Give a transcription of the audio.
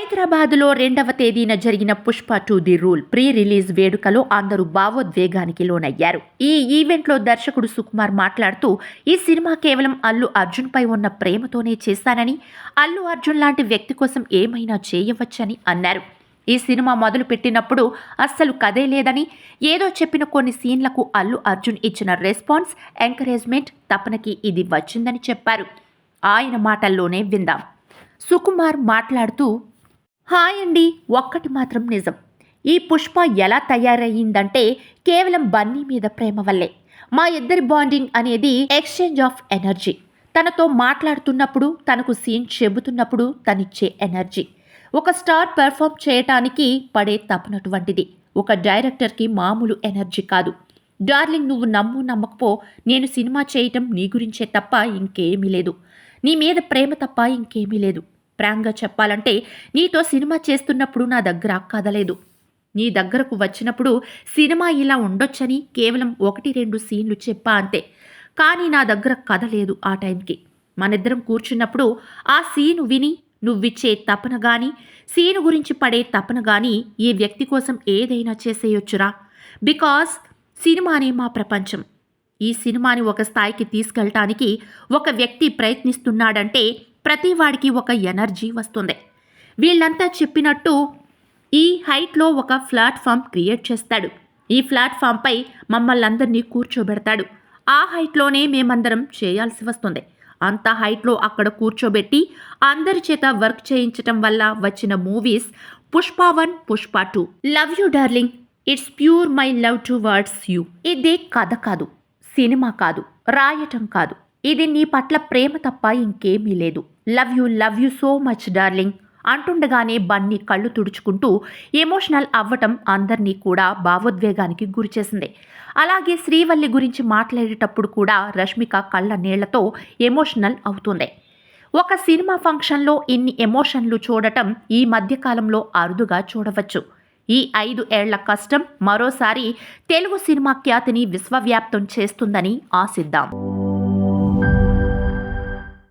హైదరాబాద్లో 2వ తేదీన జరిగిన Pushpa 2 the rule pre release వేడుకలో అందరూ భావోద్వేగానికి లోనయ్యారు. ఈ ఈవెంట్లో దర్శకుడు సుకుమార్ మాట్లాడుతూ, ఈ సినిమా కేవలం అల్లు అర్జున్ పై ఉన్న ప్రేమతోనే చేశానని, అల్లు అర్జున్ లాంటి వ్యక్తి కోసం ఏమైనా చేయవచ్చని అన్నారు. ఈ సినిమా మొదలు పెట్టినప్పుడు అస్సలు కథే లేదని, ఏదో చెప్పిన కొన్ని సీన్లకు అల్లు అర్జున్ ఇచ్చిన రెస్పాన్స్, ఎంకరేజ్మెంట్ తపనకి ఇది వచ్చిందని చెప్పారు. ఆయన మాటల్లోనే విందాం. సుకుమార్ మాట్లాడుతూ, హాయ్ అండి, ఒక్కటి మాత్రం నిజం. ఈ పుష్ప ఎలా తయారయ్యిందంటే కేవలం బన్నీ మీద ప్రేమ వల్లే. మా ఇద్దరి బాండింగ్ అనేది ఎక్స్చేంజ్ ఆఫ్ ఎనర్జీ. తనతో మాట్లాడుతున్నప్పుడు, తనకు సీన్ చెబుతున్నప్పుడు తనిచ్చే ఎనర్జీ ఒక స్టార్ పెర్ఫామ్ చేయటానికి పడే తపనటువంటిది. ఒక డైరెక్టర్కి మామూలు ఎనర్జీ కాదు. డార్లింగ్, నువ్వు నమ్ము నమ్మకపో, నేను సినిమా చేయటం నీ గురించే తప్ప ఇంకేమీ లేదు. నీ మీద ప్రేమ తప్ప ఇంకేమీ లేదు. ప్రాంక్గా చెప్పాలంటే, నీతో సినిమా చేస్తున్నప్పుడు నా దగ్గర కదలేదు. నీ దగ్గరకు వచ్చినప్పుడు సినిమా ఇలా ఉండొచ్చని కేవలం 1-2 సీన్లు చెప్పా అంతే. కానీ నా దగ్గర కథ లేదు ఆ టైంకి. మనిద్దరం కూర్చున్నప్పుడు ఆ సీను విని నువ్విచ్చే తపన గాని, సీను గురించి పడే తపన గాని, ఈ వ్యక్తి కోసం ఏదైనా చేసేయొచ్చురా. బికాస్ సినిమానే మా ప్రపంచం. ఈ సినిమాని ఒక స్థాయికి తీసుకెళ్ళటానికి ఒక వ్యక్తి ప్రయత్నిస్తున్నాడంటే ప్రతి వాడికి ఒక ఎనర్జీ వస్తుంది. వీళ్ళంతా చెప్పినట్టు ఈ హైట్లో ఒక ప్లాట్ఫామ్ క్రియేట్ చేస్తాడు. ఈ ప్లాట్ఫామ్పై మమ్మల్ని కూర్చోబెడతాడు. ఆ హైట్లోనే మేమందరం చేయాల్సి వస్తుంది. అంత హైట్లో అక్కడ కూర్చోబెట్టి అందరి చేత వర్క్ చేయించటం వల్ల వచ్చిన movies Pushpa 1, Pushpa 2. Love you darling, it's pure my love towards you. ఇది కథ కాదు, సినిమా కాదు, రాయటం కాదు. ఇది నీ పట్ల ప్రేమ తప్ప ఇంకేమీ లేదు. Love you so much darling అంటుండగానే బన్నీ కళ్ళు తుడుచుకుంటూ ఎమోషనల్ అవ్వటం అందరినీ కూడా భావోద్వేగానికి గురిచేసింది. అలాగే శ్రీవల్లి గురించి మాట్లాడేటప్పుడు కూడా రష్మిక కళ్ళ నీళ్లతో ఎమోషనల్ అవుతుంది. ఒక సినిమా ఫంక్షన్లో ఇన్ని ఎమోషన్లు చూడటం ఈ మధ్యకాలంలో అరుదుగా చూడవచ్చు. ఈ 5 ఏళ్ల కష్టం మరోసారి తెలుగు సినిమా ఖ్యాతిని విశ్వవ్యాప్తం చేస్తుందని ఆశిద్దాం.